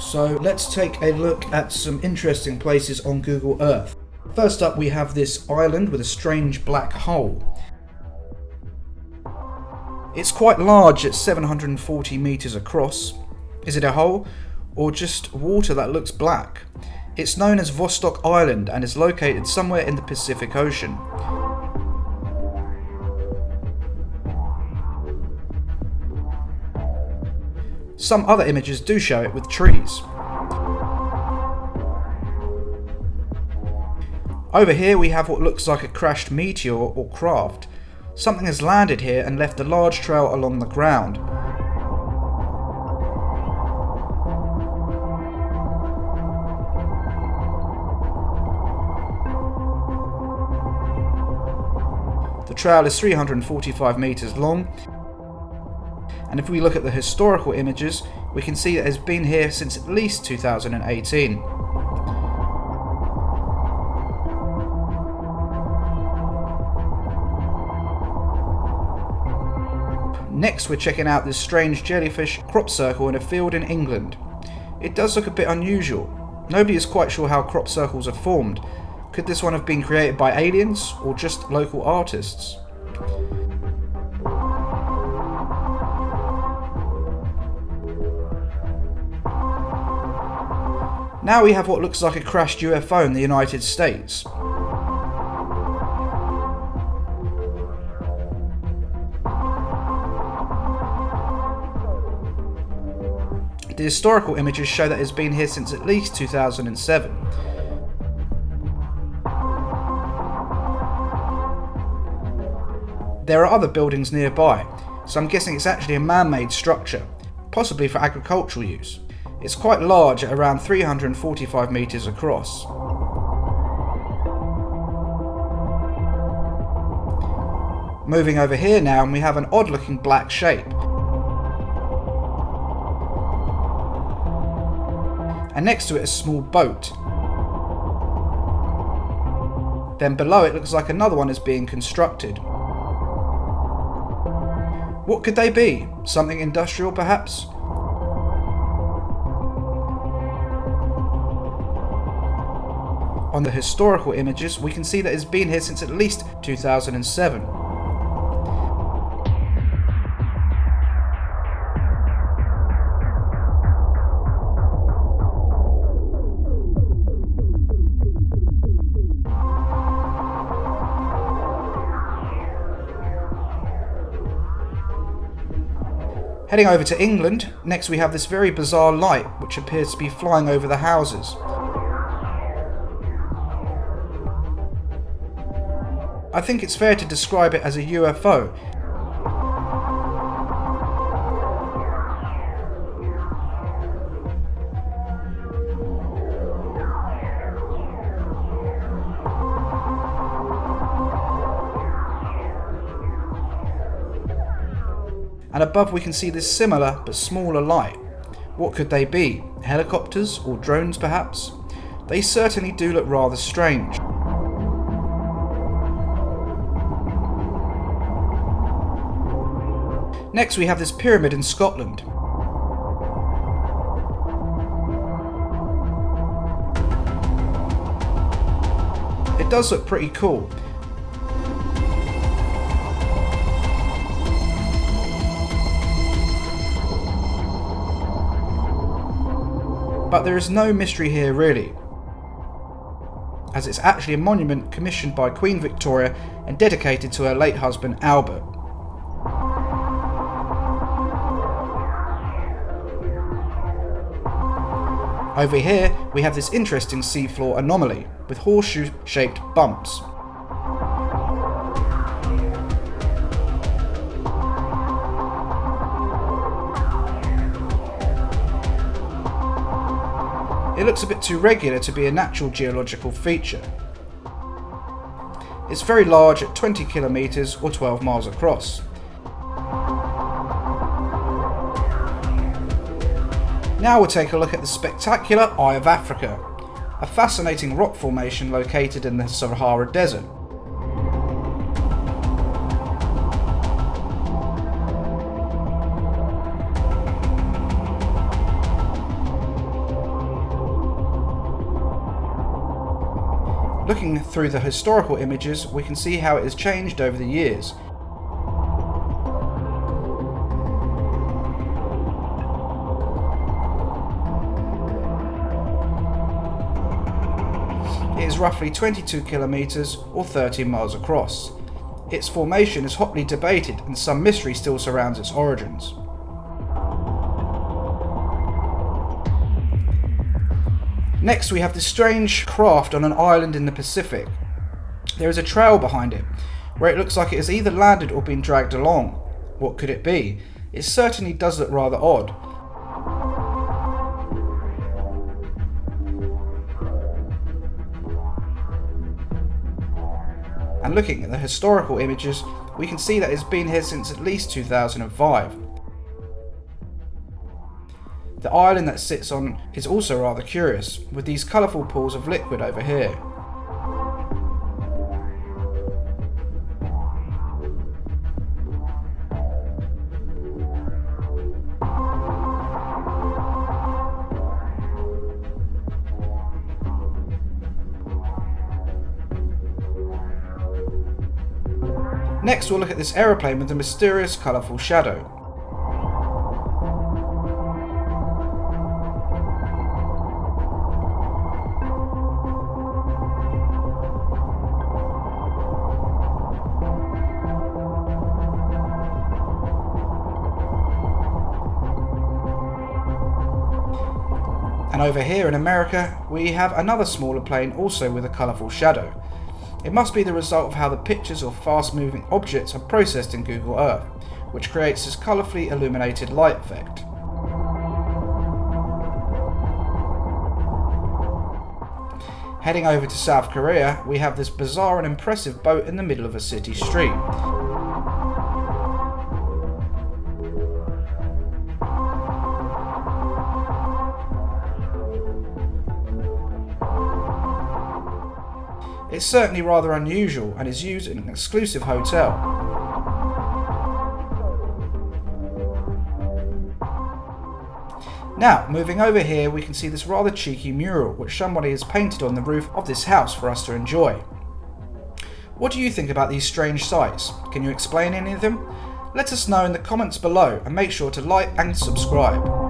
So let's take a look at some interesting places on Google Earth. First up, we have this island with a strange black hole. It's quite large at 740 meters across. Is it a hole or just water that looks black? It's known as Vostok Island and is located somewhere in the Pacific Ocean. Some other images do show it with trees. Over here we have what looks like a crashed meteor or craft. Something has landed here and left a large trail along the ground. The trail is 345 meters long, and if we look at the historical images, we can see that it has been here since at least 2018. Next, we're checking out this strange jellyfish crop circle in a field in England. It does look a bit unusual. Nobody is quite sure how crop circles are formed. Could this one have been created by aliens or just local artists? Now we have what looks like a crashed UFO in the United States. The historical images show that it's been here since at least 2007. There are other buildings nearby, so I'm guessing it's actually a man-made structure, possibly for agricultural use. It's quite large at around 345 meters across. Moving over here now, and we have an odd-looking black shape. And next to it a small boat. Then below it looks like another one is being constructed. What could they be? Something industrial perhaps? On the historical images we can see that it's been here since at least 2007. Heading over to England, next we have this very bizarre light which appears to be flying over the houses. I think it's fair to describe it as a UFO. And above we can see this similar but smaller light. What could they be? Helicopters or drones perhaps? They certainly do look rather strange. Next we have this pyramid in Scotland. It does look pretty cool. But there is no mystery here really, as it's actually a monument commissioned by Queen Victoria and dedicated to her late husband Albert. Over here we have this interesting seafloor anomaly with horseshoe-shaped bumps. It looks a bit too regular to be a natural geological feature. It's very large at 20 kilometers or 12 miles across. Now we'll take a look at the spectacular Eye of Africa, a fascinating rock formation located in the Sahara Desert. Looking through the historical images, we can see how it has changed over the years. It is roughly 22 kilometers or 13 miles across. Its formation is hotly debated and some mystery still surrounds its origins. Next, we have this strange craft on an island in the Pacific. There is a trail behind it, where it looks like it has either landed or been dragged along. What could it be? It certainly does look rather odd. And looking at the historical images, we can see that it's been here since at least 2005. The island that sits on is also rather curious, with these colourful pools of liquid over here. Next, we'll look at this aeroplane with the mysterious colourful shadow. And over here in America, we have another smaller plane also with a colourful shadow. It must be the result of how the pictures of fast-moving objects are processed in Google Earth, which creates this colourfully illuminated light effect. Heading over to South Korea, we have this bizarre and impressive boat in the middle of a city street. It's certainly rather unusual and is used in an exclusive hotel. Now, moving over here, we can see this rather cheeky mural which somebody has painted on the roof of this house for us to enjoy. What do you think about these strange sights? Can you explain any of them? Let us know in the comments below and make sure to like and subscribe.